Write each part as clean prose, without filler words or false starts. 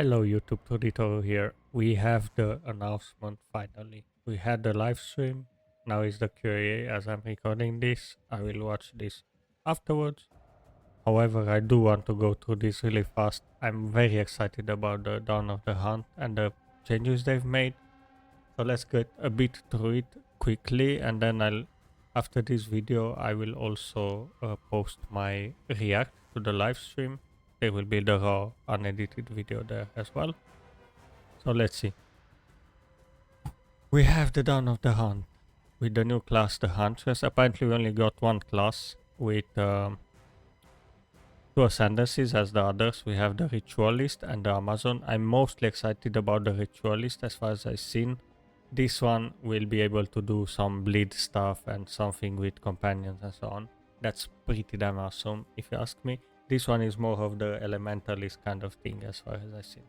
Hello YouTube, Todito here. We have the announcement finally. We had the live stream. Now is the Q&A as I'm recording this. I will watch this afterwards. However, I do want to go through this really fast. I'm very excited about the Dawn of the Hunt and the changes they've made. So let's get a bit through it quickly, and then after this video I will also post my react to the live stream. There will be the raw unedited video there as well. So let's see. We have the Dawn of the Hunt with the new class, the Huntress. Apparently we only got one class with two ascendancies as the others. We have the Ritualist and the Amazon. I'm mostly excited about the Ritualist as far as I've seen. This one will be able to do some bleed stuff and something with companions and so on. That's pretty damn awesome if you ask me. This one is more of the elementalist kind of thing as far as I've seen.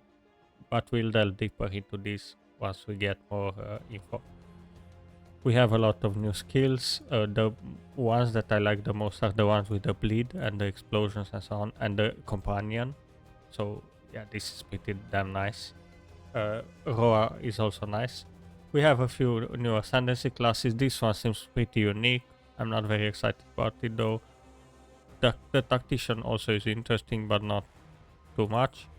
But we'll delve deeper into this once we get more info. We have a lot of new skills. The ones that I like the most are the ones with the bleed and the explosions and so on, and the companion. So yeah, this is pretty damn nice. Roa is also nice. We have a few new ascendancy classes. This one seems pretty unique. I'm not very excited about it though. The tactician also is interesting, but not too much.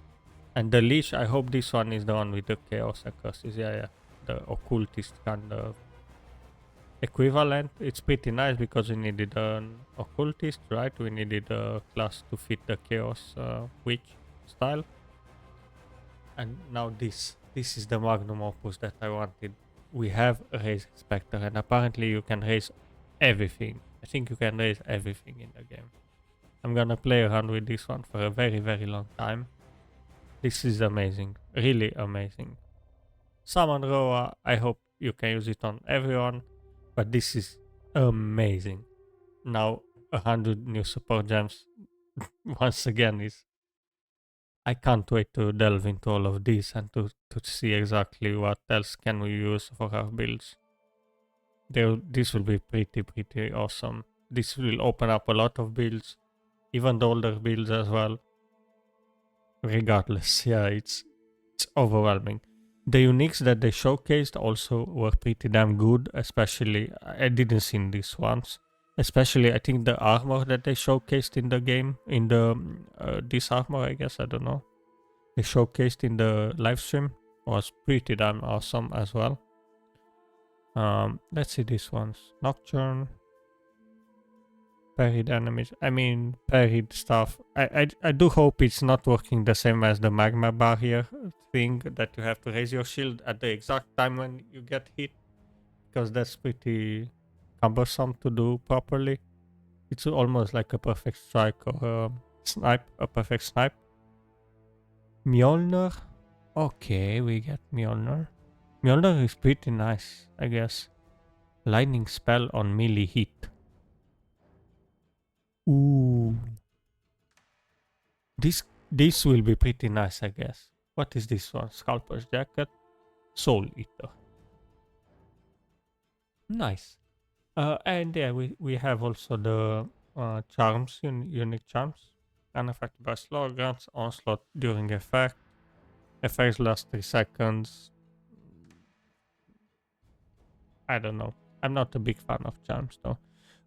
And the leash, I hope this one is the one with the chaos and curses. Yeah, the occultist kind of equivalent. It's pretty nice because we needed an occultist, right? We needed a class to fit the chaos witch style. And now this is the magnum opus that I wanted. We have raised Spectre, and apparently you can raise everything. I think you can raise everything in the game. I'm gonna play around with this one for a very long time. This is amazing, really amazing. Summon Roa, I hope you can use it on everyone, but this is amazing. Now 100 new support gems once again is I can't wait to delve into all of this and to see exactly what else can we use for our builds. This will be pretty awesome. This will open up a lot of builds, even the older builds as well. Regardless, yeah, it's overwhelming. The uniques that they showcased also were pretty damn good, especially I didn't see this once. Especially I think the armor that they showcased in the game, in the this armor I guess, I don't know. They showcased in the live stream was pretty damn awesome as well. Let's see these ones. Nocturne, parried enemies. I mean, parried stuff. I do hope it's not working the same as the magma barrier thing that you have to raise your shield at the exact time when you get hit, because that's pretty cumbersome to do properly. It's almost like a perfect strike or a perfect snipe. Mjolnir. Okay, we get Mjolnir. Mjolnir is pretty nice, I guess. Lightning spell on melee hit. Ooh. This will be pretty nice, I guess. What is this one? Scalper's Jacket. Soul Eater. Nice. And yeah, we have also the charms, unique charms. Unaffected by slow, grants onslaught during effect. Effects last 3 seconds. I don't know. I'm not a big fan of charms though.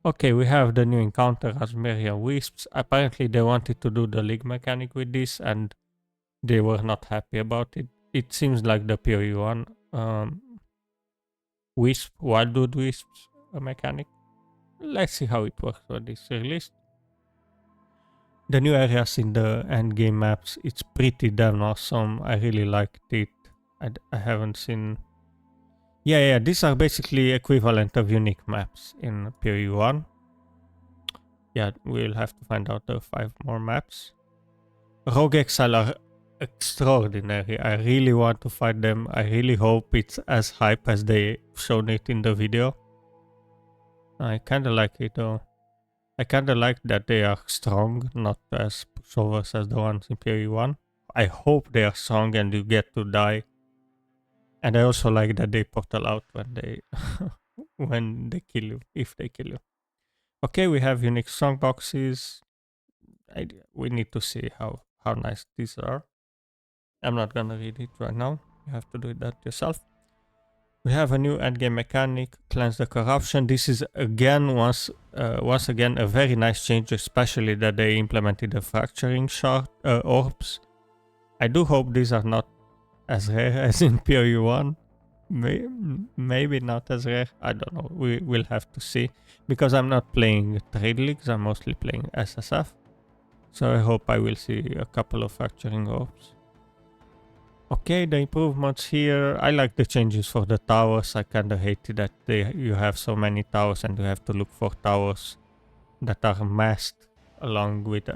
Okay, we have the new encounter Asmeria Wisps. Apparently they wanted to do the league mechanic with this and they were not happy about it. It seems like the PoE one Wisp, Wildwood Wisps mechanic. Let's see how it works when this released. The new areas in the endgame maps, it's pretty damn awesome. I really liked it. I haven't seen... Yeah, these are basically equivalent of unique maps in PoE 1. Yeah, we'll have to find out the 5 more maps. Rogue Exile are extraordinary. I really want to fight them. I really hope it's as hype as they shown it in the video. I kinda like it though. I kinda like that they are strong, not as pushovers as the ones in PoE 1. I hope they are strong and you get to die. And I also like that they portal out when they when they kill you, if they kill you. Okay, we have unique strong boxes. We need to see how nice these are. I'm not gonna read it right now. You have to do that yourself. We have a new endgame mechanic, cleanse the corruption. This is again once again a very nice change, especially that they implemented the fracturing shard orbs. I do hope these are not as rare as in PoE 1. Maybe not as rare. I don't know. We will have to see. Because I'm not playing trade leagues, I'm mostly playing SSF. So I hope I will see a couple of fracturing orbs. Okay, the improvements here. I like the changes for the towers. I kinda hated that you have so many towers and you have to look for towers that are masked along with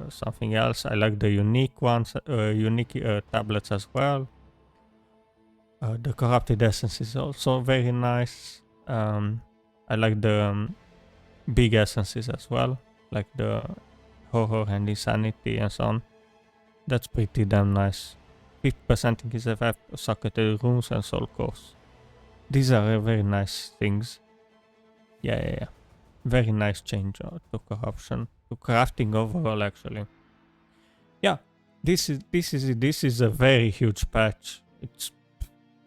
something else. I like the unique ones, unique tablets as well. The corrupted essence is also very nice. I like the big essences as well, like the horror and insanity and so on. That's pretty damn nice. 50% increase FF, socketed runes and soul cores. These are very nice things. Yeah. Very nice change to corruption, to crafting overall actually. Yeah, this is a very huge patch.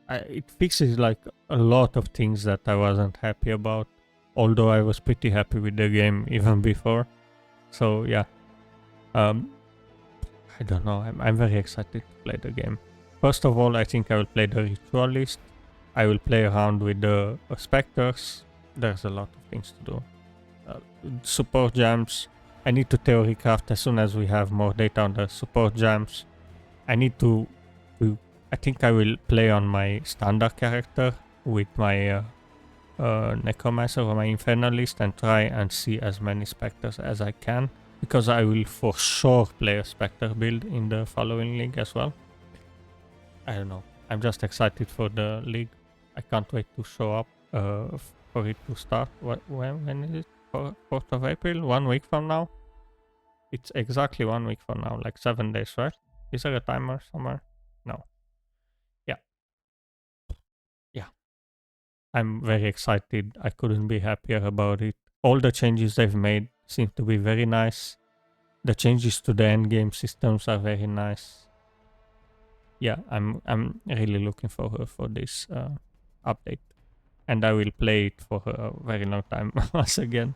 It fixes like a lot of things that I wasn't happy about, although I was pretty happy with the game even before. So yeah, I don't know. I'm very excited to play the game. First of all, I think I will play the ritualist. I will play around with the specters. There's a lot of things to do. Support gems. I need to theory craft as soon as we have more data on the support gems. I need to I think I will play on my standard character with my necromancer or my infernalist and try and see as many specters as I can, because I will for sure play a specter build in the following league as well. I don't know. I'm just excited for the league. I can't wait to show up for it to start. When is it? 4th of April? 1 week from now? It's exactly 1 week from now, like 7 days, right? Is there a timer somewhere? No. Yeah. I'm very excited. I couldn't be happier about it. All the changes they've made seem to be very nice. The changes to the endgame systems are very nice. Yeah, I'm really looking forward for this update. And I will play it for a very long time once again.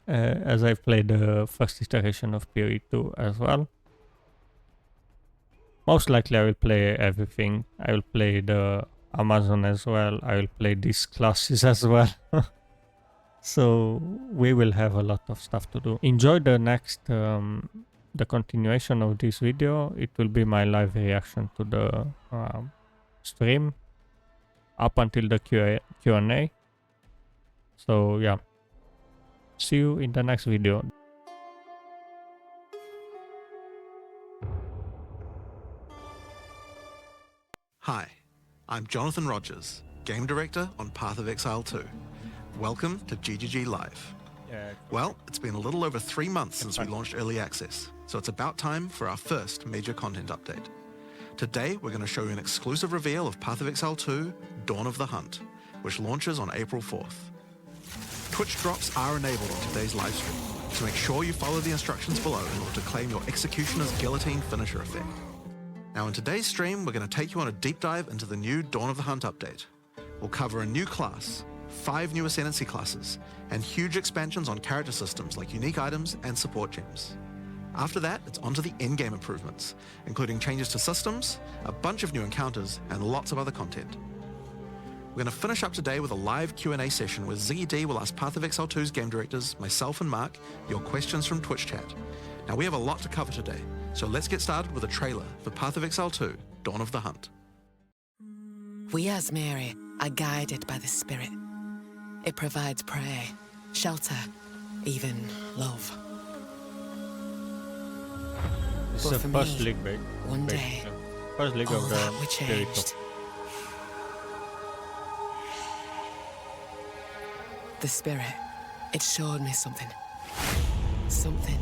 As I played the first iteration of PoE 2 as well. Most likely I will play everything. I will play the Amazon as well. I will play these classes as well. So we will have a lot of stuff to do. Enjoy the next, the continuation of this video. It will be my live reaction to the stream up until the Q&A. So yeah, see you in the next video. Hi, I'm Jonathan Rogers, Game Director on Path of Exile 2. Welcome to GGG Live. Well, it's been a little over 3 months since we launched Early Access, so it's about time for our first major content update. Today, we're going to show you an exclusive reveal of Path of Exile 2, Dawn of the Hunt, which launches on April 4th. Twitch drops are enabled on today's livestream, so make sure you follow the instructions below in order to claim your Executioner's Guillotine finisher effect. Now in today's stream, we're going to take you on a deep dive into the new Dawn of the Hunt update. We'll cover a new class, 5 new Ascendancy classes, and huge expansions on character systems like unique items and support gems. After that, it's on to the in-game improvements, including changes to systems, a bunch of new encounters, and lots of other content. We're going to finish up today with a live Q&A session where Ziggy D will ask Path of Exile 2's game directors, myself and Mark, your questions from Twitch chat. Now we have a lot to cover today, so let's get started with a trailer for Path of Exile 2, Dawn of the Hunt. We as Mary are guided by the Spirit. It provides prey, shelter, even love. This is But the for first me, league, right? one day, First league all of the that were Spirit. changed. The Spirit, it showed me something. Something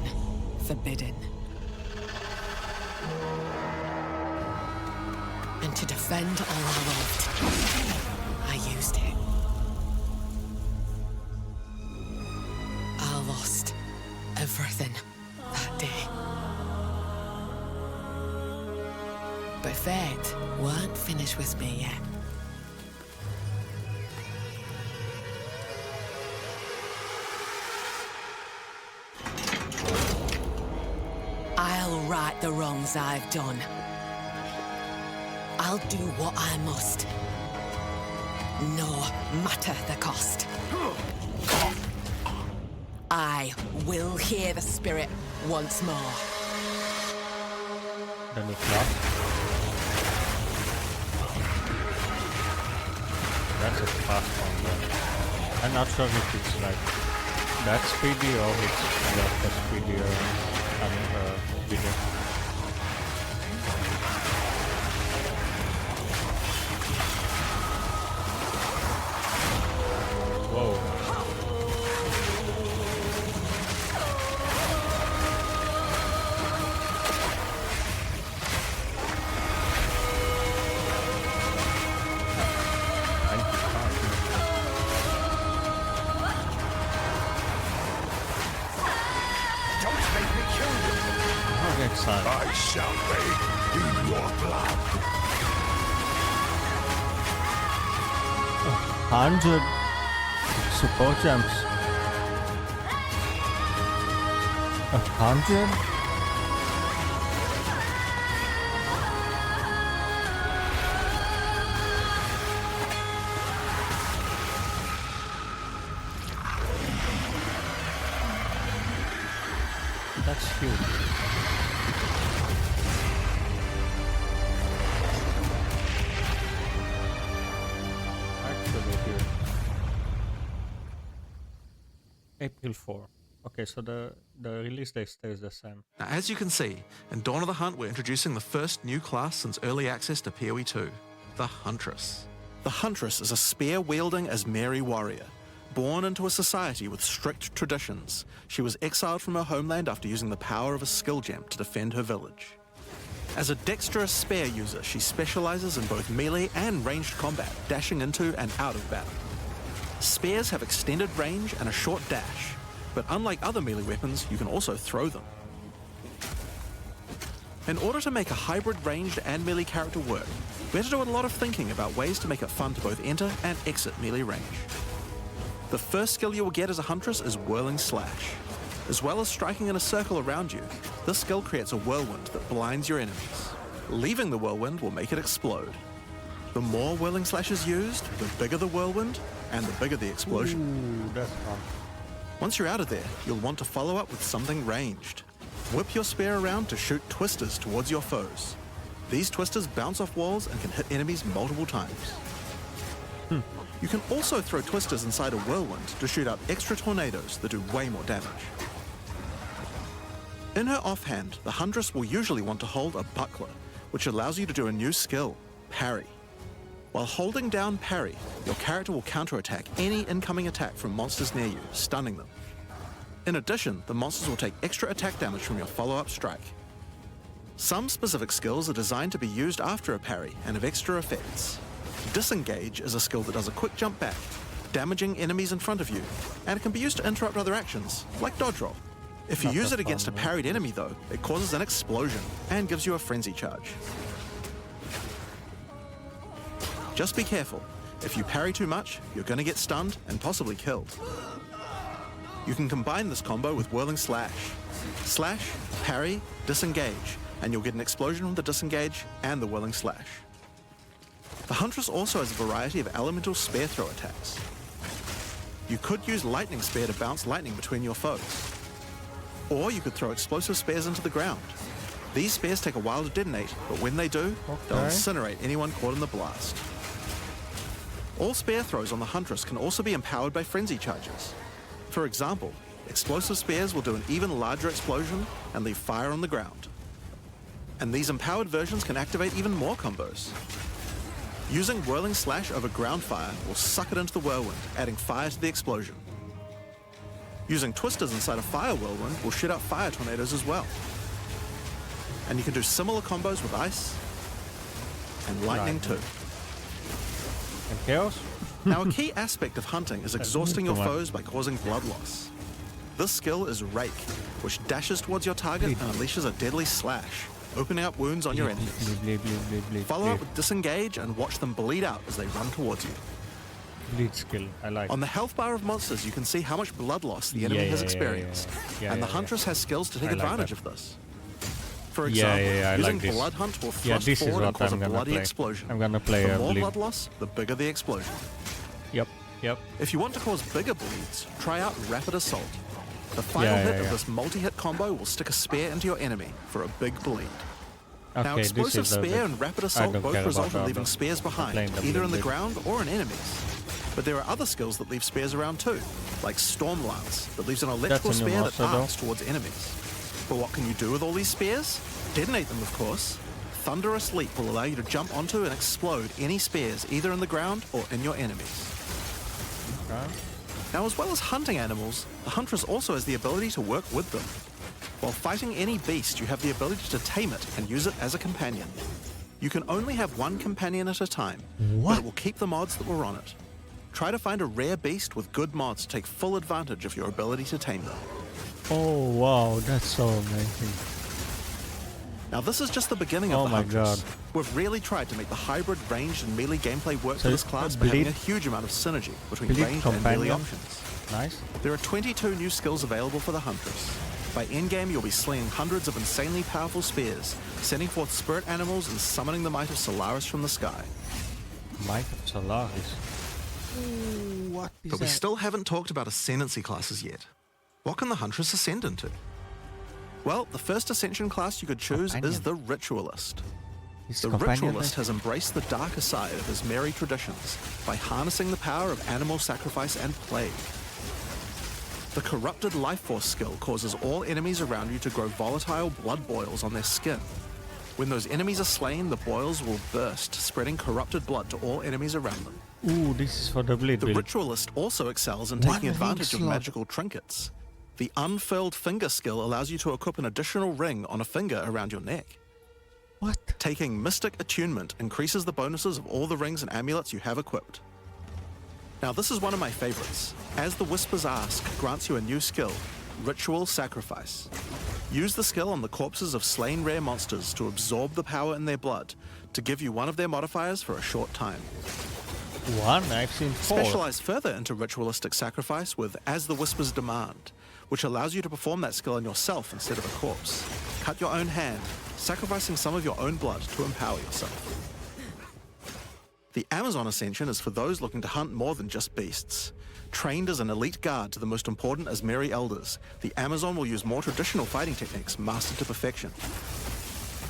forbidden. And to defend all I loved, I used it. I lost everything that day. But fate weren't finished with me yet. I'll right the wrongs I've done. I'll do what I must, no matter the cost. I will hear the spirit once more. The new class. That's a fast one though. I'm not sure if it's like that speedy or it's just a speedier video. Whoa. Exile. I shall bathe in your blood. 100 support gems. 100? That's huge. April 4. Okay, so the release date stays the same. Now, as you can see, in Dawn of the Hunt, we're introducing the first new class since early access to PoE 2, the Huntress. The Huntress is a spear-wielding Asmeri warrior. Born into a society with strict traditions, she was exiled from her homeland after using the power of a skill gem to defend her village. As a dexterous spear user, she specializes in both melee and ranged combat, dashing into and out of battle. Spears have extended range and a short dash, but unlike other melee weapons, you can also throw them. In order to make a hybrid ranged and melee character work, we had to do a lot of thinking about ways to make it fun to both enter and exit melee range. The first skill you will get as a Huntress is Whirling Slash. As well as striking in a circle around you, this skill creates a whirlwind that blinds your enemies. Leaving the whirlwind will make it explode. The more Whirling Slash is used, the bigger the whirlwind, and the bigger the explosion. Ooh, that's fun. Once you're out of there, you'll want to follow up with something ranged. Whip your spear around to shoot twisters towards your foes. These twisters bounce off walls and can hit enemies multiple times. You can also throw twisters inside a whirlwind to shoot out extra tornadoes that do way more damage. In her offhand, the Huntress will usually want to hold a buckler, which allows you to do a new skill, Parry. While holding down Parry, your character will counterattack any incoming attack from monsters near you, stunning them. In addition, the monsters will take extra attack damage from your follow-up strike. Some specific skills are designed to be used after a parry and have extra effects. Disengage is a skill that does a quick jump back, damaging enemies in front of you, and it can be used to interrupt other actions, like dodge roll. If you use it against a parried enemy though, it causes an explosion and gives you a frenzy charge. Just be careful. If you parry too much, you're going to get stunned and possibly killed. You can combine this combo with Whirling Slash. Slash, parry, disengage, and you'll get an explosion from the disengage and the Whirling Slash. The Huntress also has a variety of elemental spear throw attacks. You could use Lightning Spear to bounce lightning between your foes. Or you could throw explosive spears into the ground. These spears take a while to detonate, but when they do, they'll incinerate anyone caught in the blast. All spear throws on the Huntress can also be empowered by frenzy charges. For example, explosive spears will do an even larger explosion and leave fire on the ground. And these empowered versions can activate even more combos. Using Whirling Slash over ground fire will suck it into the whirlwind, adding fire to the explosion. Using twisters inside a fire whirlwind will shoot out fire tornadoes as well. And you can do similar combos with ice and lightning too. And chaos? Now, a key aspect of hunting is exhausting your foes by causing blood loss. This skill is Rake, which dashes towards your target and unleashes a deadly slash, opening up wounds on your enemies. Follow up with disengage and watch them bleed out as they run towards you. Bleed skill, I like. On the health bar of monsters, you can see how much blood loss the enemy has experienced, and the Huntress has skills to take advantage of this. For example, using like Blood Hunt will thrust forward and cause a bloody explosion. I'm gonna play the more bleed. blood loss, the bigger the explosion. Yep. If you want to cause bigger bleeds, try out Rapid Assault. The final hit of this multi-hit combo will stick a spear into your enemy for a big bleed. Now, Explosive Spear and Rapid Assault both result in leaving spears behind, either in the ground or in enemies. But there are other skills that leave spears around too, like Storm Lance, that leaves an electrical spear that arcs towards enemies. But what can you do with all these spears? Detonate them, of course. Thunderous Leap will allow you to jump onto and explode any spears either in the ground or in your enemies. Now, as well as hunting animals, the Huntress also has the ability to work with them. While fighting any beast, you have the ability to tame it and use it as a companion. You can only have one companion at a time, but it will keep the mods that were on it. Try to find a rare beast with good mods to take full advantage of your ability to tame them. Oh wow, that's so amazing. Now this is just the beginning of the Huntress. We've really tried to make the hybrid ranged and melee gameplay work for this class by having a huge amount of synergy between ranged and melee options. Nice. There are 22 new skills available for the Huntress. By endgame, you'll be slinging hundreds of insanely powerful spears, sending forth spirit animals and summoning the might of Solaris from the sky. Might of Solaris? Ooh, what is But we still haven't talked about ascendancy classes yet. What can the Huntress ascend into? Well, the first ascension class you could choose is the Ritualist. The Ritualist has embraced the darker side of his merry traditions by harnessing the power of animal sacrifice and plague. The Corrupted Life Force skill causes all enemies around you to grow volatile blood boils on their skin. When those enemies are slain, the boils will burst, spreading corrupted blood to all enemies around them. Ooh, this is for the bleed. The Ritualist also excels in taking advantage of magical trinkets. The Unfurled Finger skill allows you to equip an additional ring on a finger around your neck. What? Taking Mystic Attunement increases the bonuses of all the rings and amulets you have equipped. Now this is one of my favorites. As the Whispers Ask grants you a new skill, Ritual Sacrifice. Use the skill on the corpses of slain rare monsters to absorb the power in their blood, to give you one of their modifiers for a short time. I've seen 4. Specialize further into Ritualistic Sacrifice with As the Whispers Demand, which allows you to perform that skill on yourself instead of a corpse. Cut your own hand, sacrificing some of your own blood to empower yourself. The Amazon Ascension is for those looking to hunt more than just beasts. Trained as an elite guard to the most important Asmeri elders, the Amazon will use more traditional fighting techniques mastered to perfection.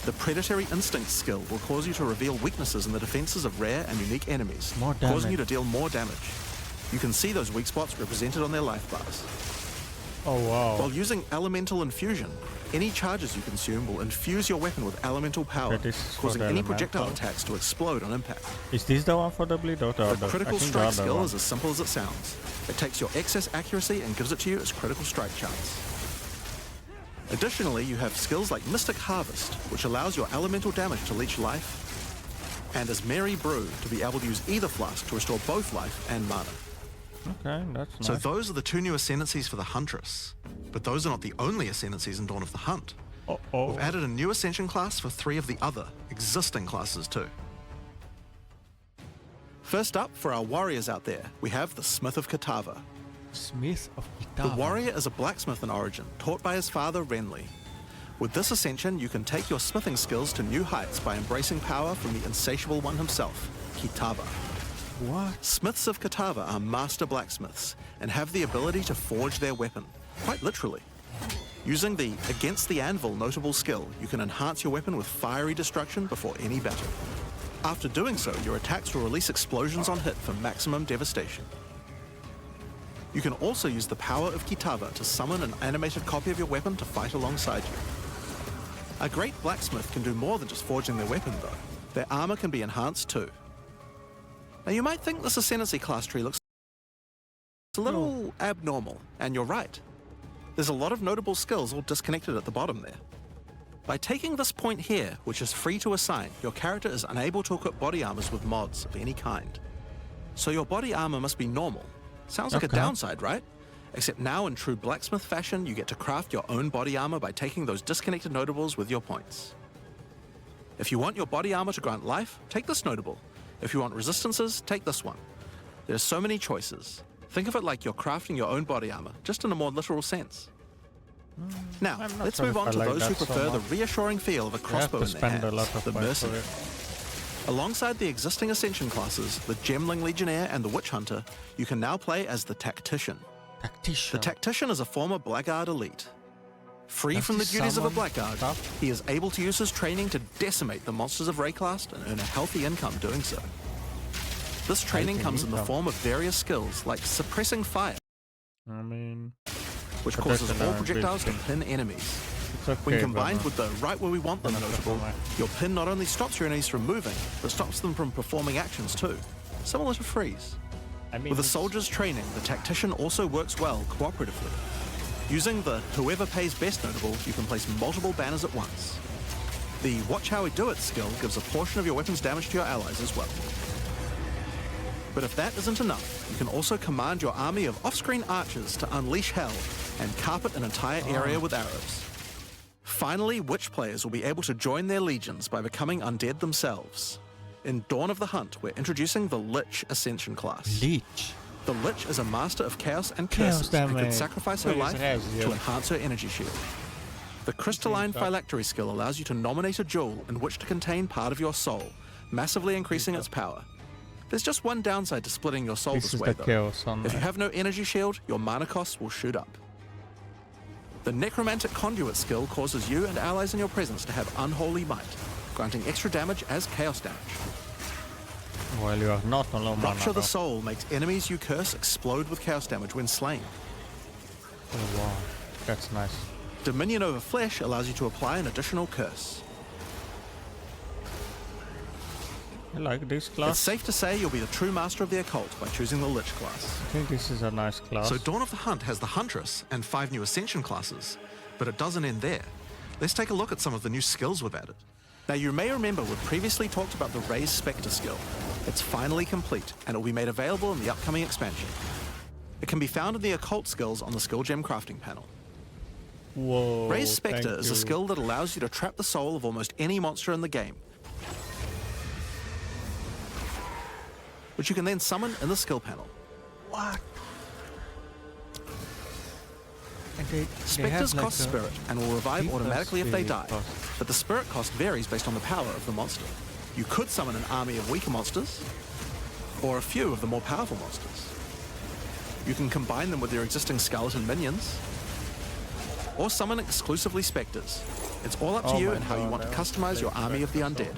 The Predatory Instinct skill will cause you to reveal weaknesses in the defenses of rare and unique enemies, causing you to deal more damage. You can see those weak spots represented on their life bars. Oh wow. While using Elemental Infusion, any charges you consume will infuse your weapon with elemental power, causing any projectile attacks to explode on impact. Is this the one for the bleed or the other? The Critical Strike skill is as simple as it sounds. It takes your excess accuracy and gives it to you as critical strike chance. Additionally, you have skills like Mystic Harvest, which allows your elemental damage to leech life, and as Mary Brew to be able to use either flask to restore both life and mana. Okay, that's nice. So those are the 2 new ascendancies for the Huntress. But those are not the only ascendancies in Dawn of the Hunt. We've added a new ascension class for 3 of the other existing classes too. First up, for our warriors out there, we have the Smith of Kitava. Smith of The Kitava. warrior is a blacksmith in origin, taught by his father Renly. With this ascension, you can take your smithing skills to new heights by embracing power from the insatiable one himself, Kitava. What? Smiths of Kitava are master blacksmiths and have the ability to forge their weapon, quite literally. Using the Against the Anvil notable skill, you can enhance your weapon with fiery destruction before any battle. After doing so, your attacks will release explosions on hit for maximum devastation. You can also use the power of Kitava to summon an animated copy of your weapon to fight alongside you. A great blacksmith can do more than just forging their weapon though. Their armor can be enhanced too. Now you might think this ascendancy class tree looks a little abnormal, and you're right. There's a lot of notable skills all disconnected at the bottom there. By taking this point here, which is free to assign, your character is unable to equip body armors with mods of any kind. So your body armor must be normal. Sounds like a downside, right? Except now in true blacksmith fashion, you get to craft your own body armor by taking those disconnected notables with your points. If you want your body armor to grant life, take this notable. If you want resistances, take this one. There's so many choices. Think of it like you're crafting your own body armor, just in a more literal sense. Now, let's move on to those who prefer the reassuring feel of a crossbow in their hands, the Mercenary. Alongside the existing Ascension classes, the Gemling Legionnaire and the Witch Hunter, you can now play as the Tactician. The Tactician is a former Blackguard elite. Free from the duties of a Blackguard, he is able to use his training to decimate the monsters of Rayclast and earn a healthy income doing so. This training comes in the form of various skills like suppressing fire, which causes all projectiles to pin enemies. When combined with the right where we want them notable, your pin not only stops your enemies from moving, but stops them from performing actions too, similar to freeze. With a soldier's training, the Tactician also works well cooperatively. Using the whoever pays best notable, you can place multiple banners at once. The watch how we do it skill gives a portion of your weapon's damage to your allies as well. But if that isn't enough, you can also command your army of off-screen archers to unleash hell and carpet an entire area with arrows. Finally, Witch players will be able to join their legions by becoming undead themselves. In Dawn of the Hunt, we're introducing the Lich Ascension class. Lich? The Lich is a master of chaos and curses and could sacrifice her life to enhance her energy shield. The Crystalline Phylactery skill allows you to nominate a jewel in which to contain part of your soul, massively increasing its power. There's just one downside to splitting your soul this way, though. If you have no energy shield, your mana costs will shoot up. The Necromantic Conduit skill causes you and allies in your presence to have unholy might, granting extra damage as chaos damage. Well, you are not on low mana. Rupture the Soul makes enemies you curse explode with chaos damage when slain. Oh wow, that's nice. Dominion over Flesh allows you to apply an additional curse. I like this class. It's safe to say you'll be the true master of the occult by choosing the Lich class. I think this is a nice class. So Dawn of the Hunt has the Huntress and 5 new Ascension classes, but it doesn't end there. Let's take a look at some of the new skills we've added. Now you may remember we've previously talked about the Raised Spectre skill. It's finally complete, and it will be made available in the upcoming expansion. It can be found in the occult skills on the skill gem crafting panel. Whoa, Raised Spectre is a skill that allows you to trap the soul of almost any monster in the game, which you can then summon in the skill panel. What? Spectres cost spirit and will revive automatically if they die, but the spirit cost varies based on the power of the monster. You could summon an army of weaker monsters, or a few of the more powerful monsters. You can combine them with your existing skeleton minions, or summon exclusively spectres. It's all up to you and how you want to customize your army of the undead.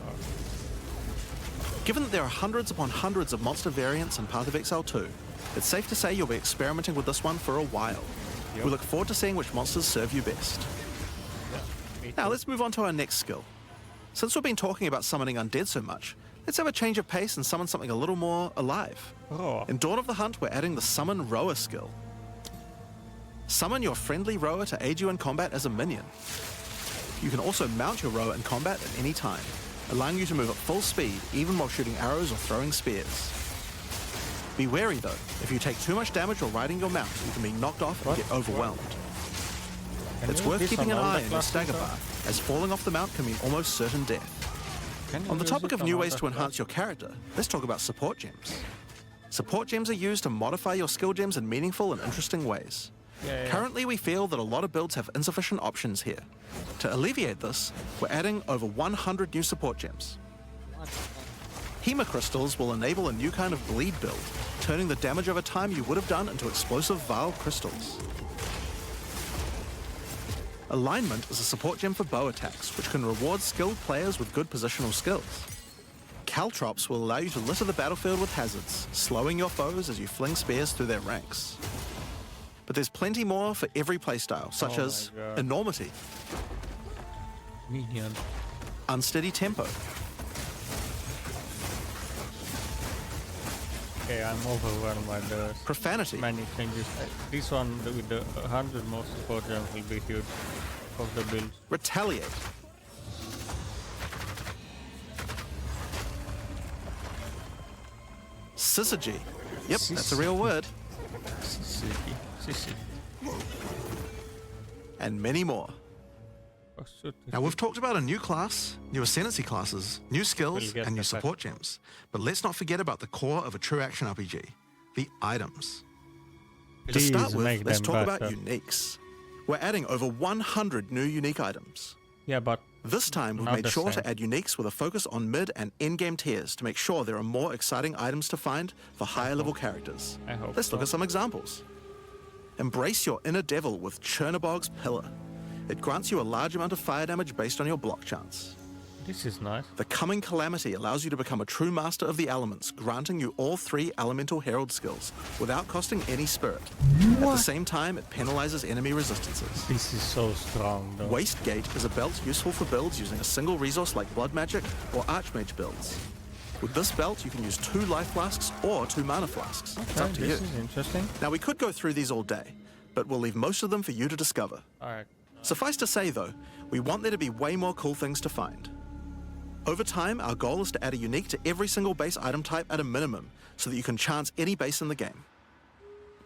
Given that there are hundreds upon hundreds of monster variants in Path of Exile 2, it's safe to say you'll be experimenting with this one for a while. We look forward to seeing which monsters serve you best. Now let's move on to our next skill. Since we've been talking about summoning undead so much, let's have a change of pace and summon something a little more alive. In Dawn of the Hunt, we're adding the Summon Rower skill. Summon your friendly rower to aid you in combat as a minion. You can also mount your rower in combat at any time, allowing you to move at full speed even while shooting arrows or throwing spears. Be wary though, if you take too much damage while riding your mount, you can be knocked off and get overwhelmed. It's worth keeping an eye on your stagger bar, as falling off the mount can mean almost certain death. On the topic of new ways to enhance your character, let's talk about support gems. Support gems are used to modify your skill gems in meaningful and interesting ways. Currently, we feel that a lot of builds have insufficient options here. To alleviate this, we're adding over 100 new support gems. Hema crystals will enable a new kind of bleed build, turning the damage over time you would have done into explosive Vile crystals. Alignment is a support gem for bow attacks, which can reward skilled players with good positional skills. Caltrops will allow you to litter the battlefield with hazards, slowing your foes as you fling spears through their ranks. But there's plenty more for every playstyle, such as Enormity, Minion, Unsteady Tempo, okay, I'm overwhelmed by the Profanity, many changes. This one with the 100 more support gems will be huge for the build. Retaliate, Syzygy. Yep, that's a real word. Sissy. And many more. Oh, shoot. Now, we've talked about a new class, new ascendancy classes, new skills, get and new the support gems. But let's not forget about the core of a true action RPG, the items. To Please start with, make let's them talk about better. uniques. We're adding over 100 new unique items. Yeah, but This time, we've Not made the sure same. to add uniques with a focus on mid and end-game tiers to make sure there are more exciting items to find for higher-level characters. I hope Let's look so. at some examples. Embrace your inner devil with Chernobog's Pillar. It grants you a large amount of fire damage based on your block chance. this is nice. The Coming Calamity allows you to become a true master of the elements, granting you all 3 Elemental Herald skills without costing any spirit. At the same time, it penalizes enemy resistances. This is so strong, though. Waste Gate is a belt useful for builds using a single resource like Blood Magic or Archmage builds. With this belt, you can use 2 Life Flasks or 2 Mana Flasks. It's up to you. This is interesting. Now, we could go through these all day, but we'll leave most of them for you to discover. Alright. Suffice to say, though, we want there to be way more cool things to find. Over time, our goal is to add a unique to every single base item type at a minimum, so that you can chance any base in the game.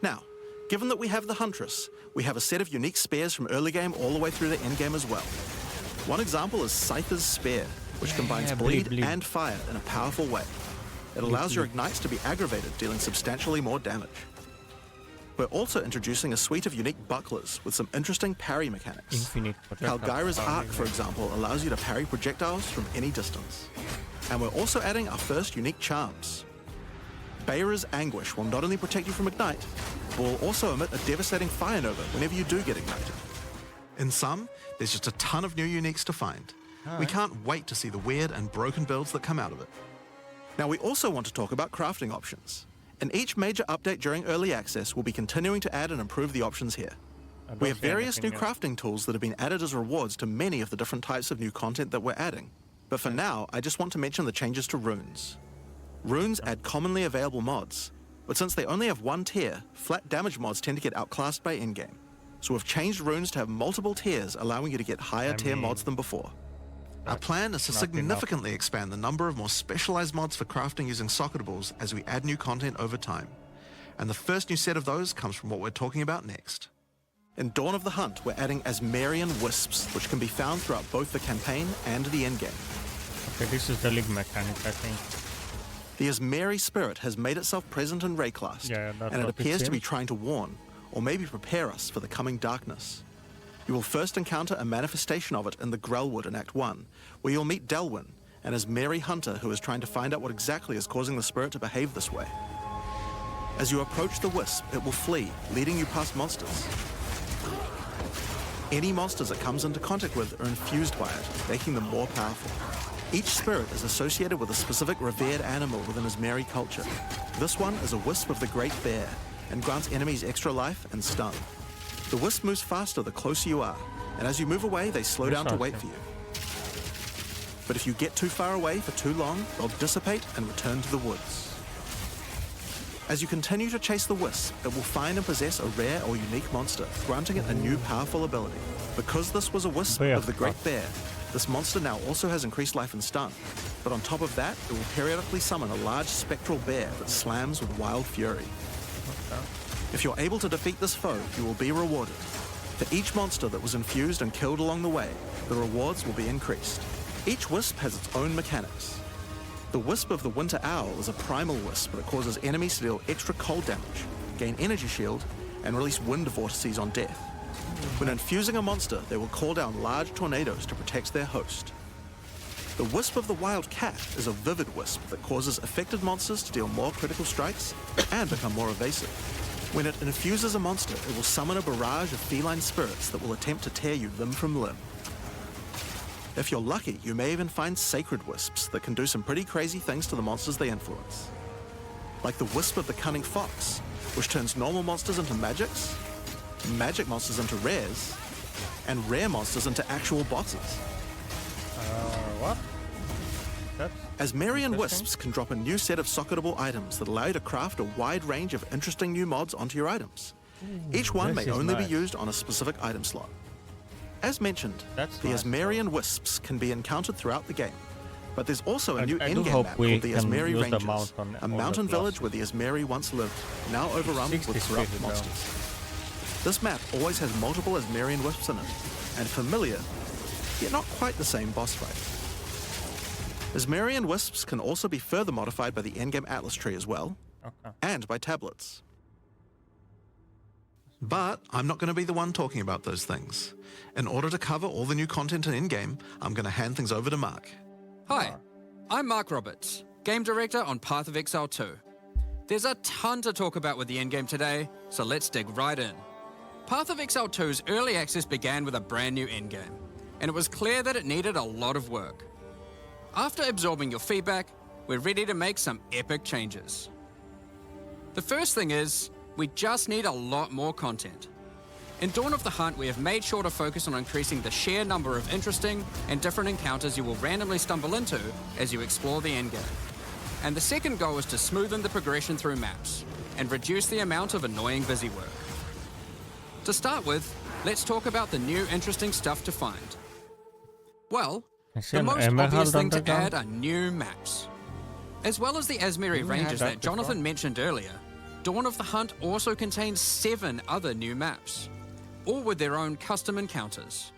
Now, given that we have the Huntress, we have a set of unique spears from early game all the way through the end game as well. One example is Scyther's Spear, which combines bleed bleed. and fire in a powerful way. It allows your ignites to be aggravated, dealing substantially more damage. We're also introducing a suite of unique bucklers with some interesting parry mechanics. Infinite projectile Halgyra's power, Arc, for example, allows you to parry projectiles from any distance. And we're also adding our first unique charms. Bayra's Anguish will not only protect you from ignite, but will also emit a devastating fire nova whenever you do get ignited. In sum, there's just a ton of new uniques to find. We can't wait to see the weird and broken builds that come out of it. Now, we also want to talk about crafting options. In each major update during early access, we'll be continuing to add and improve the options here. We have various new crafting tools that have been added as rewards to many of the different types of new content that we're adding. But for now, I just want to mention the changes to runes. Runes add commonly available mods, but since they only have 1 tier, flat damage mods tend to get outclassed by in-game. So we've changed runes to have multiple tiers, allowing you to get higher tier mods than before. Our plan is to not significantly expand the number of more specialized mods for crafting using socketables as we add new content over time. And the first new set of those comes from what we're talking about next. In Dawn of the Hunt, we're adding Asmarian Wisps, which can be found throughout both the campaign and the endgame. Okay, this is the link mechanic, I think. The Asmari spirit has made itself present in Rayclast, Yeah, that's and it what it appears to be seems. trying to warn, or maybe prepare us for the coming darkness. You will first encounter a manifestation of it in the Grellwood in Act 1, where you'll meet Delwyn, an Asmari hunter who is trying to find out what exactly is causing the spirit to behave this way. As you approach the Wisp, it will flee, leading you past monsters. Any monsters it comes into contact with are infused by it, making them more powerful. Each spirit is associated with a specific revered animal within Asmari culture. This one is a Wisp of the Great Bear, and grants enemies extra life and stun. The Wisp moves faster the closer you are, and as you move away, they slow down to wait for you. But if you get too far away for too long, they'll dissipate and return to the woods. As you continue to chase the Wisp, it will find and possess a rare or unique monster, granting it a new powerful ability. Because this was a Wisp Bear of the Great fuck. Bear, this monster now also has increased life and stun. But on top of that, it will periodically summon a large spectral bear that slams with wild fury. If you're able to defeat this foe, you will be rewarded. For each monster that was infused and killed along the way, the rewards will be increased. Each Wisp has its own mechanics. The Wisp of the Winter Owl is a primal Wisp that causes enemies to deal extra cold damage, gain energy shield, and release wind vortices on death. When infusing a monster, they will call down large tornadoes to protect their host. The Wisp of the Wild Cat is a vivid Wisp that causes affected monsters to deal more critical strikes and become more evasive. When it infuses a monster, it will summon a barrage of feline spirits that will attempt to tear you limb from limb. If you're lucky, you may even find sacred Wisps that can do some pretty crazy things to the monsters they influence. Like the Wisp of the Cunning Fox, which turns normal monsters into magics, magic monsters into rares, and rare monsters into actual bosses. What? That's Asmarian interesting. Wisps can drop a new set of socketable items that allow you to craft a wide range of interesting new mods onto your items. Each one this may is only be nice. used on a specific item slot. As mentioned, That's the nice, Asmarian Wisps can be encountered throughout the game, but there's also a I new do endgame hope map we called the can Asmari use the Ranges, mount on a all the mountain village classes. where the Asmari once lived, now overrun with 60 corrupt speed, though. monsters. This map always has multiple Asmarian Wisps in it, and familiar yet not quite the same boss fight. Asmerian wisps can also be further modified by the endgame Atlas tree as well, and by tablets. But I'm not going to be the one talking about those things. In order to cover all the new content in in-game, I'm going to hand things over to Mark. Hi, I'm Mark Roberts, Game Director on Path of Exile 2. There's a ton to talk about with the endgame today, so let's dig right in. Path of Exile 2's early access began with a brand new endgame, and it was clear that it needed a lot of work. After absorbing your feedback, we're ready to make some epic changes. The first thing is, we just need a lot more content. In Dawn of the Hunt, we have made sure to focus on increasing the sheer number of interesting and different encounters you will randomly stumble into as you explore the endgame. And the second goal is to smoothen the progression through maps and reduce the amount of annoying busy work. To start with, let's talk about the new interesting stuff to find. Well, the most obvious thing to add are new maps. As well as the Asmeri ranges that Jonathan mentioned earlier, Dawn of the Hunt also contains 7 other new maps, all with their own custom encounters.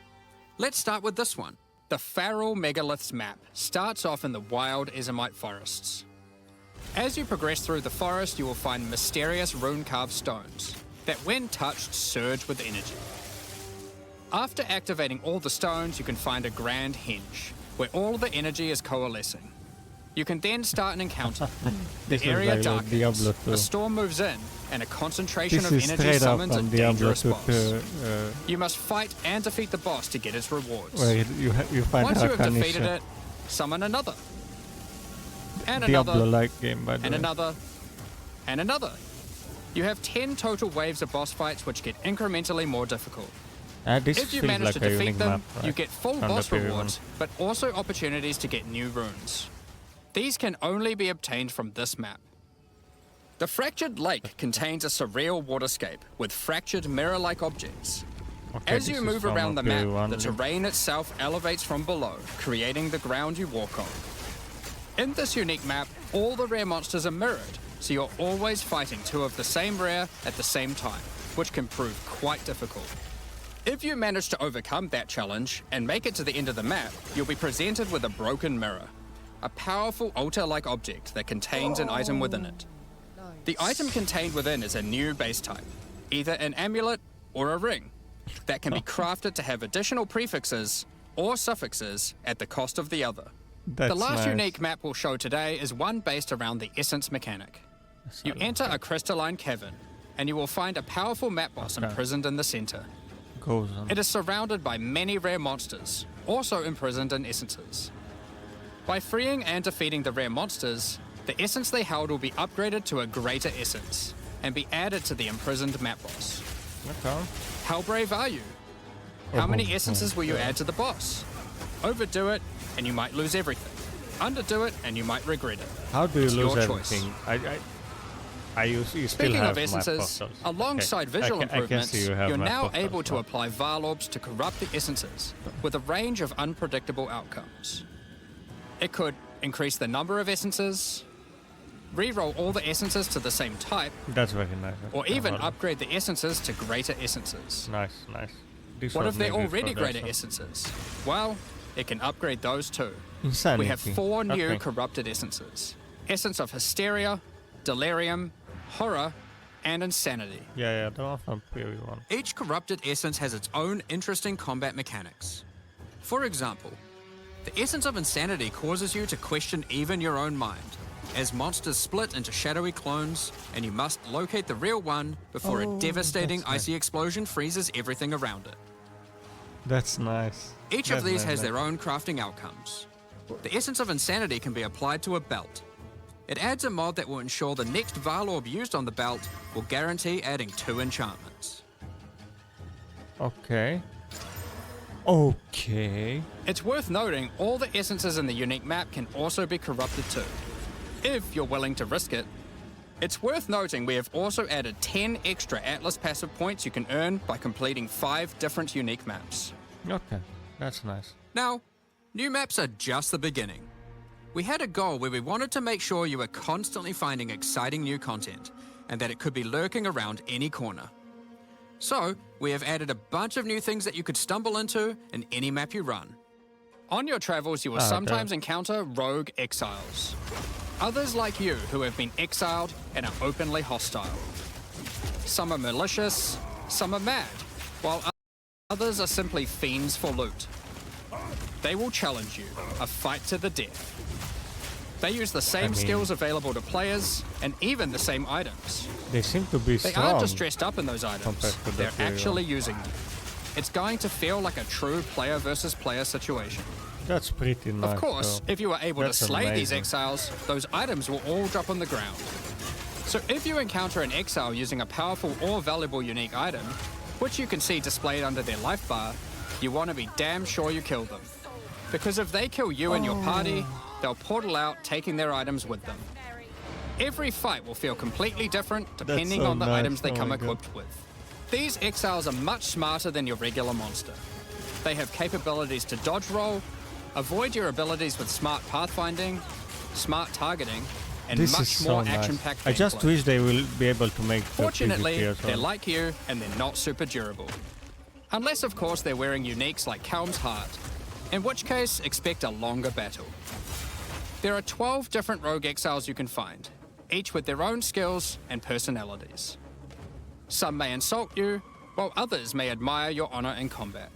Let's start with this one. The Feral Megaliths map starts off in the wild Ezomite forests. As you progress through the forest, you will find mysterious rune-carved stones that, when touched, surge with energy. After activating all the stones, you can find a grand henge, where all the energy is coalescing. You can then start an encounter. The area darkens, a storm moves in, and a concentration of energy summons a dangerous boss. You must fight and defeat the boss to get its rewards. Where you find Once you have defeated it, summon another. And another. Diablo-like game, by the and way. another. And another. You have 10 total waves of boss fights which get incrementally more difficult. This If you feels manage like to a defeat unique them, map, right? you get full From the boss previous rewards, but also opportunities to get new runes. These can only be obtained from this map. The Fractured Lake contains a surreal waterscape with fractured mirror-like objects. As you move around the map, the terrain itself elevates from below, creating the ground you walk on. In this unique map, all the rare monsters are mirrored, so you're always fighting 2 of the same rare at the same time, which can prove quite difficult. If you manage to overcome that challenge and make it to the end of the map, you'll be presented with a broken mirror, a powerful altar-like object that contains an item within it. The item contained within is a new base type, either an amulet or a ring, that can be crafted to have additional prefixes or suffixes at the cost of the other. The last unique map we'll show today is one based around the essence mechanic. You enter a crystalline cavern, and you will find a powerful map boss imprisoned in the center. It is surrounded by many rare monsters, also imprisoned in essences. By freeing and defeating the rare monsters, the essence they held will be upgraded to a greater essence and be added to the imprisoned map boss. How brave are you? How many essences will you add to the boss? Overdo it, and you might lose everything. Underdo it, and you might regret it. How do you It's lose your everything? You still Speaking have of essences, alongside visual improvements, you're now able to apply Varlorbs to corrupt the essences with a range of unpredictable outcomes. It could increase the number of essences, re-roll all the essences to the same type, That's very nice. or even upgrade the essences to greater essences. Nice. What if they're already greater essences? Well, it can upgrade those too. Insanity. We have 4 new corrupted essences. Essence of Hysteria, Delirium, Horror, and Insanity. Yeah, the one from previous one. Each corrupted essence has its own interesting combat mechanics. For example, the essence of Insanity causes you to question even your own mind, as monsters split into shadowy clones, and you must locate the real one before a devastating icy explosion freezes everything around it. That's nice. Each of these has their own crafting outcomes. The essence of Insanity can be applied to a belt. It adds a mod that will ensure the next Varlorb used on the belt will guarantee adding 2 enchantments. Okay. It's worth noting all the essences in the unique map can also be corrupted too, if you're willing to risk it. It's worth noting we have also added 10 extra Atlas passive points you can earn by completing 5 different unique maps. Okay, that's nice. Now, new maps are just the beginning. We had a goal where we wanted to make sure you were constantly finding exciting new content, and that it could be lurking around any corner. So, we have added a bunch of new things that you could stumble into in any map you run, On your travels, you will sometimes encounter rogue exiles. Others like you who have been exiled and are openly hostile. Some are malicious, some are mad, while others are simply fiends for loot. They will challenge you, a fight to the death. They use the same skills available to players, and even the same items. They seem to be strong. They aren't just dressed up in those items, they're actually using them. It's going to feel like a true player versus player situation. That's pretty nice. Of course, if you are able to slay these exiles, those items will all drop on the ground. So if you encounter an exile using a powerful or valuable unique item, which you can see displayed under their life bar, you want to be damn sure you kill them. Because if they kill you and your party, they'll portal out, taking their items with them. Every fight will feel completely different depending on the items they come equipped with. These exiles are much smarter than your regular monster. They have capabilities to dodge roll, avoid your abilities with smart pathfinding, smart targeting, and much more action-packed gameplay. I just wish they will be able to make the Fortunately, PvP as well. they're like you, and they're not super durable. Unless, of course, they're wearing uniques like Helm's Heart, in which case, expect a longer battle. There are 12 different rogue exiles you can find, each with their own skills and personalities. Some may insult you, while others may admire your honor in combat.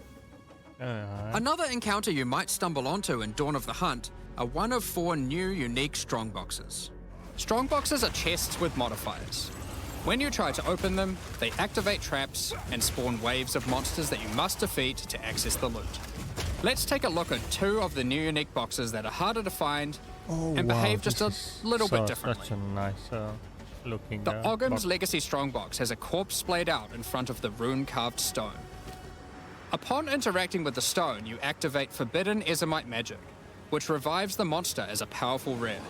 Another encounter you might stumble onto in Dawn of the Hunt are one of 4 new unique strongboxes. Strongboxes are chests with modifiers. When you try to open them, they activate traps and spawn waves of monsters that you must defeat to access the loot. Let's take a look at 2 of the new unique boxes that are harder to find and behave just a little bit differently. Such a nice looking The Ogham's Legacy Strongbox has a corpse splayed out in front of the rune-carved stone. Upon interacting with the stone, you activate Forbidden Ezomite magic, which revives the monster as a powerful rare.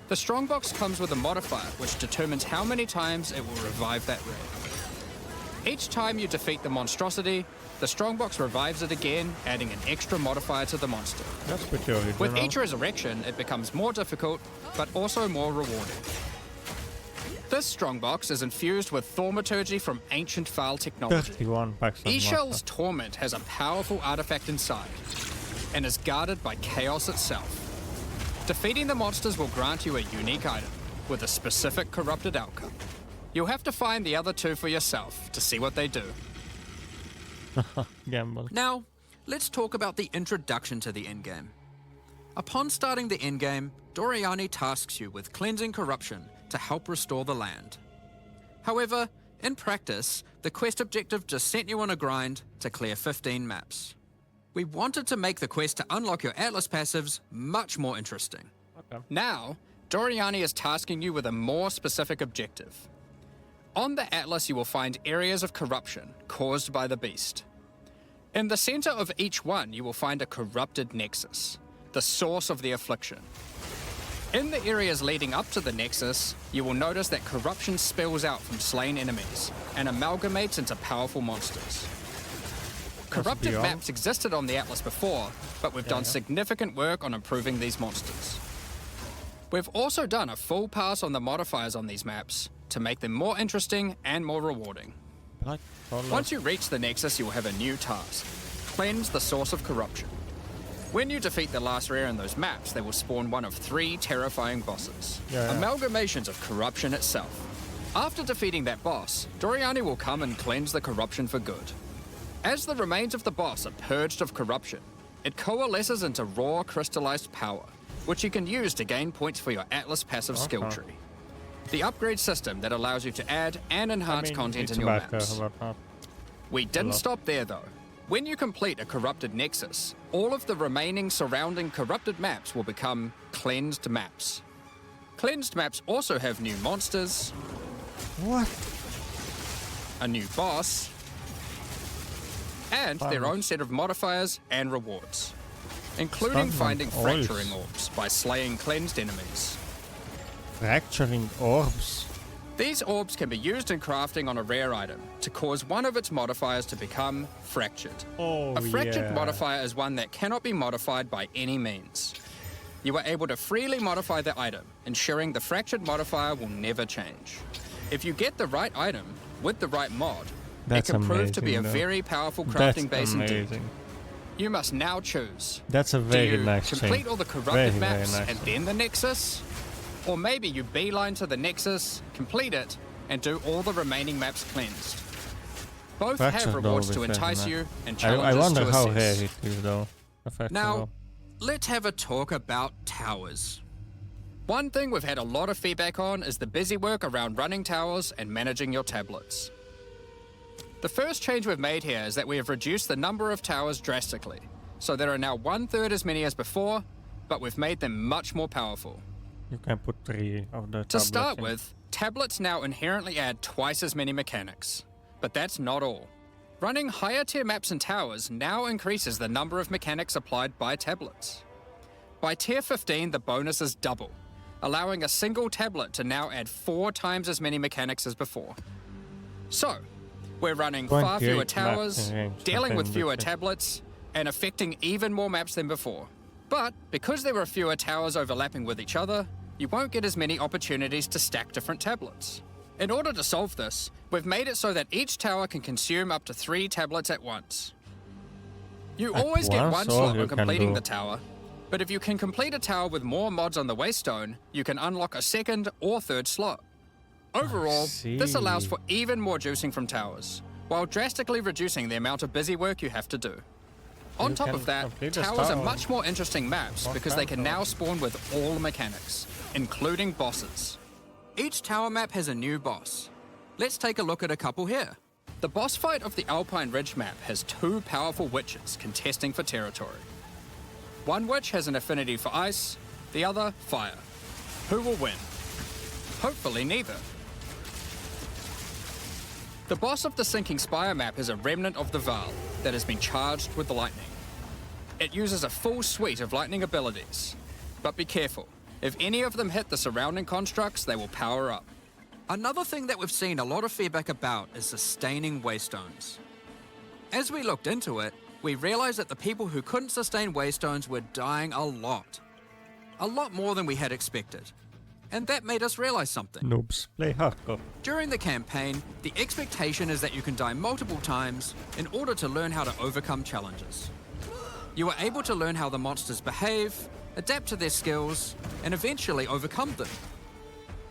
The Strongbox comes with a modifier which determines how many times it will revive that rare. Each time you defeat the monstrosity, the Strongbox revives it again, adding an extra modifier to the monster. That's pretty original. With each resurrection, it becomes more difficult, but also more rewarding. This Strongbox is infused with Thaumaturgy from ancient File technology. 31 packs of Eshel's Torment has a powerful artifact inside, and is guarded by Chaos itself. Defeating the monsters will grant you a unique item, with a specific corrupted outcome. You'll have to find the other 2 for yourself to see what they do. Gamble. Now, let's talk about the introduction to the endgame. Upon starting the endgame, Doriani tasks you with cleansing corruption to help restore the land. However, in practice, the quest objective just sent you on a grind to clear 15 maps. We wanted to make the quest to unlock your Atlas passives much more interesting. Now, Doriani is tasking you with a more specific objective. On the Atlas, you will find areas of corruption caused by the beast. In the center of each one, you will find a corrupted nexus, the source of the affliction. In the areas leading up to the nexus, you will notice that corruption spills out from slain enemies and amalgamates into powerful monsters. Corrupted maps existed on the Atlas before, but we've done significant work on improving these monsters. We've also done a full pass on the modifiers on these maps to make them more interesting and more rewarding. Once you reach the Nexus, you will have a new task: cleanse the source of corruption. When you defeat the last rare in those maps, they will spawn one of 3 terrifying bosses, amalgamations of corruption itself. After defeating that boss, Doriani will come and cleanse the corruption for good. As the remains of the boss are purged of corruption, it coalesces into raw crystallized power, which you can use to gain points for your Atlas passive skill tree. The upgrade system that allows you to add and enhance content in your maps. We didn't stop there though. When you complete a corrupted nexus, all of the remaining surrounding corrupted maps will become cleansed maps. Cleansed maps also have new monsters. What? A new boss. And their own set of modifiers and rewards, including finding fracturing orbs by slaying cleansed enemies. Fracturing orbs? These orbs can be used in crafting on a rare item to cause one of its modifiers to become fractured. A fractured modifier is one that cannot be modified by any means. You are able to freely modify the item, ensuring the fractured modifier will never change. If you get the right item with the right mod, it can prove to be a very powerful crafting base indeed. You must now choose. That's a Do very you nice complete change. all the corrupted Very maps nice. and then the Nexus? Or maybe you beeline to the Nexus, complete it, and do all the remaining maps cleansed. Both Fractures have rewards though to is very entice nice. you and I challenges wonder to how assess. rare it is though. Fractures Now, though. Let's have a talk about towers. One thing we've had a lot of feedback on is the busy work around running towers and managing your tablets. The first change we've made here is that we have reduced the number of towers drastically, so there are now 1/3 as many as before, but we've made them much more powerful. You can put 3 of the To start tablets in. with, tablets now inherently add twice as many mechanics. But that's not all. Running higher tier maps and towers now increases the number of mechanics applied by tablets. By tier 15, the bonus is double, allowing a single tablet to now add 4 times as many mechanics as before. So, we're running far 28 fewer maps towers, in range, dealing with nothing fewer different. tablets, and affecting even more maps than before. But because there were fewer towers overlapping with each other, you won't get as many opportunities to stack different tablets. In order to solve this, we've made it so that each tower can consume up to 3 tablets at once. You At always get once, one or slot you when can completing do- the tower, but if you can complete a tower with more mods on the waystone, you can unlock a second or third slot. Overall, this allows see. for even more juicing from towers, while drastically reducing the amount of busy work you have to do. On You top can of that, complete a towers are tower. much more interesting maps More because they time can now towers. spawn with all mechanics, including bosses. Each tower map has a new boss. Let's take a look at a couple here. The boss fight of the Alpine Ridge map has 2 powerful witches contesting for territory. One witch has an affinity for ice, the other fire. Who will win? Hopefully neither. The boss of the Sinking Spire map is a remnant of the Val that has been charged with lightning. It uses a full suite of lightning abilities. But be careful, if any of them hit the surrounding constructs, they will power up. Another thing that we've seen a lot of feedback about is sustaining waystones. As we looked into it, we realized that the people who couldn't sustain waystones were dying a lot. A lot more than we had expected. And that made us realize something. Noobs play hardcore. During the campaign, the expectation is that you can die multiple times in order to learn how to overcome challenges. You are able to learn how the monsters behave, adapt to their skills, and eventually overcome them.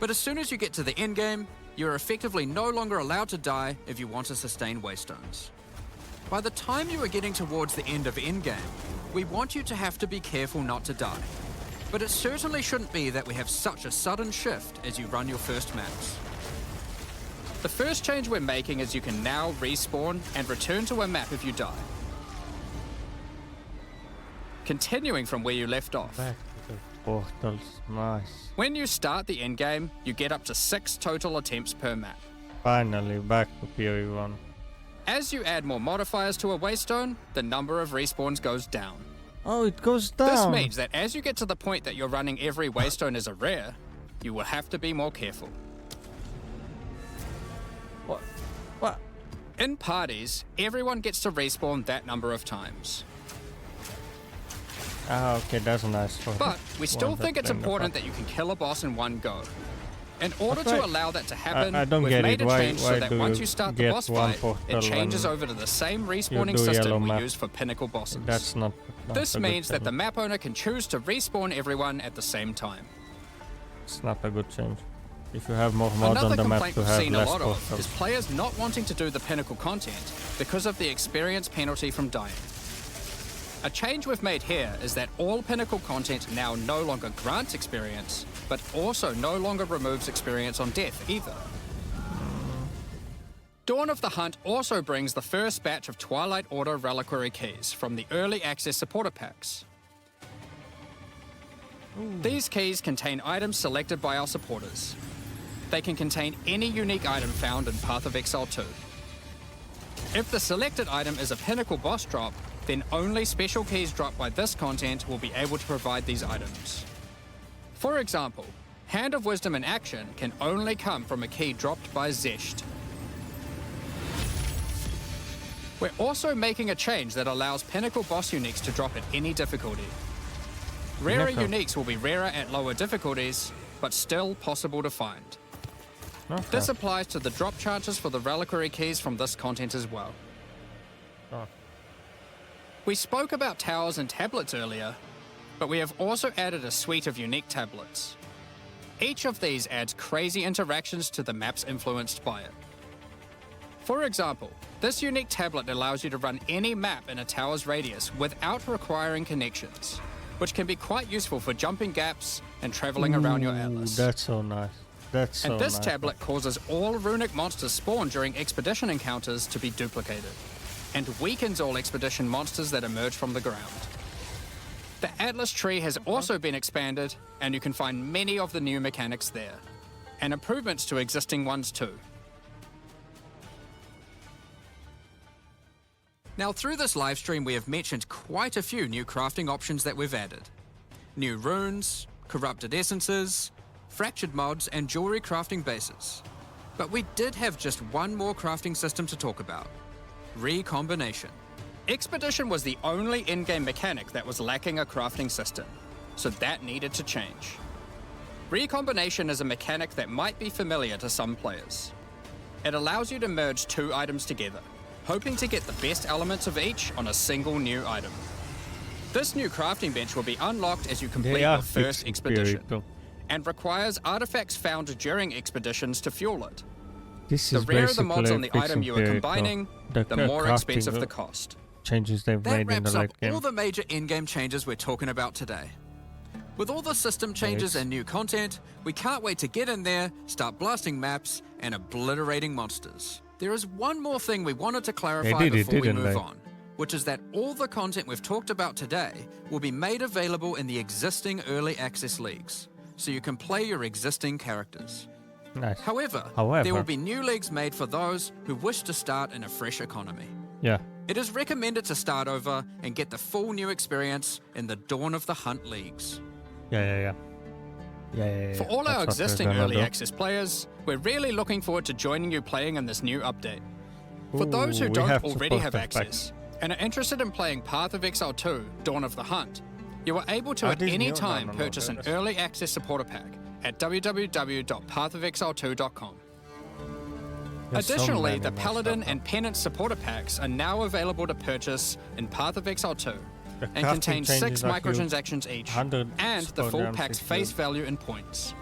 But as soon as you get to the endgame, you are effectively no longer allowed to die if you want to sustain waystones. By the time you are getting towards the end of endgame, we want you to have to be careful not to die. But it certainly shouldn't be that we have such a sudden shift as you run your first maps. The first change we're making is you can now respawn and return to a map if you die. Continuing from where you left off. Back to the portals. Nice. When you start the endgame, you get up to 6 total attempts per map. Finally back to Fury 1. As you add more modifiers to a waystone, the number of respawns goes down. Oh, it goes down. This means that as you get to the point that you're running every waystone as a rare, you will have to be more careful. What? In parties, everyone gets to respawn that number of times. Ah, okay, that's nice. For But we still one think it's playing the important part. that you can kill a boss in one go. In order Okay. to allow that to happen, I don't we've get made it. a Why- change so why that do once you you start the get boss one fight, it portal changes when over to the same respawning do system yellow we map? use for pinnacle bosses. That's not This a good means that the change. map owner can choose to respawn everyone at the same time. It's not a good change. If you have more mods Another on the map complaint to we've have seen a less lot of portals. is players not wanting to do the pinnacle content because of the experience penalty from dying. A change we've made here is that all pinnacle content now no longer grants experience, but also no longer removes experience on death either. Dawn of the Hunt also brings the first batch of Twilight Order reliquary keys from the early access supporter packs. These keys contain items selected by our supporters. They can contain any unique item found in Path of Exile 2. If the selected item is a pinnacle boss drop, then only special keys dropped by this content will be able to provide these items. For example, Hand of Wisdom in action can only come from a key dropped by Zesht. We're also making a change that allows pinnacle boss uniques to drop at any difficulty. Rarer Pinnacle. uniques will be rarer at lower difficulties, but still possible to find. Okay. This applies to the drop chances for the reliquary keys from this content as well. Oh. We spoke about towers and tablets earlier, but we have also added a suite of unique tablets. Each of these adds crazy interactions to the maps influenced by it. For example, this unique tablet allows you to run any map in a tower's radius without requiring connections, which can be quite useful for jumping gaps and traveling around your atlas. That's so nice. That's so And this nice. tablet causes all runic monsters spawned during expedition encounters to be duplicated, and weakens all expedition monsters that emerge from the ground. The Atlas tree has also been expanded, and you can find many of the new mechanics there, and improvements to existing ones too. Now, through this live stream, we have mentioned quite a few new crafting options that we've added. New runes, corrupted essences, fractured mods, and jewelry crafting bases. But we did have just one more crafting system to talk about: recombination. Expedition was the only in-game mechanic that was lacking a crafting system, so that needed to change. Recombination is a mechanic that might be familiar to some players. It allows you to merge two items together, hoping to get the best elements of each on a single new item. This new crafting bench will be unlocked as you complete your first expedition, and requires artifacts found during expeditions to fuel it. This The is rarer the basically mods on the item you are fixing combining, the more expensive the cost. changes they've That made in the wraps up late game. all the major in-game changes we're talking about today. With all the system changes Nice. and new content, we can't wait to get in there, start blasting maps, and obliterating monsters. There is one more thing we wanted to clarify did it, before we didn't move they? on, which is that all the content we've talked about today will be made available in the existing early access leagues, so you can play your existing characters. Nice. However, there will be new leagues made for those who wish to start in a fresh economy. Yeah. It is recommended to start over and get the full new experience in the Dawn of the Hunt leagues. Yeah. For all our That's what we're existing gonna early do. access players, we're really looking forward to joining you playing in this new update. For those Ooh, who we don't have already have supportive access and are interested in playing Path of Exile 2, Dawn of the Hunt, you are able to Are at these any new? time No, purchase an that's- early access supporter pack at www.pathofexile2.com. There's so Additionally, many the more Paladin stuff. and Penance supporter packs are now available to purchase in Path of Exile 2 The and crafting contain 6 changes are huge. microtransactions each 100 and the full programs pack's is face huge. value in points.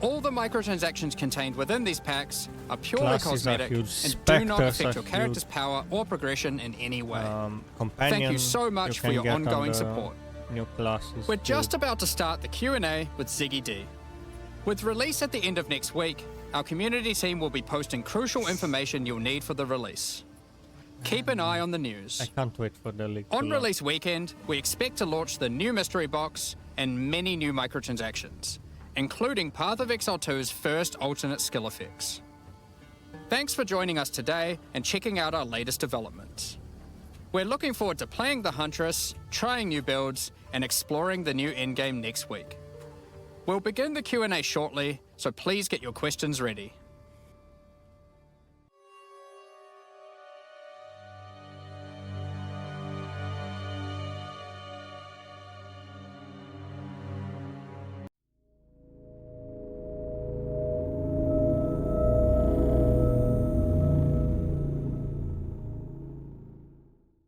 All the microtransactions contained within these packs are purely Classes are cosmetic huge, and do not specters affect are your character's huge. power or progression in any way. Companion, Thank you so much for can your get on ongoing the support. New classes. We're just about to start the Q&A with Ziggy D. With release at the end of next week, our community team will be posting crucial information you'll need for the release. Keep an eye on the news. I can't wait for the league. to On launch. release weekend, we expect to launch the new mystery box and many new microtransactions, including Path of Exile 2's first alternate skill effects. Thanks for joining us today and checking out our latest developments. We're looking forward to playing the Huntress, trying new builds, and exploring the new endgame next week. We'll begin the Q&A shortly, so please get your questions ready.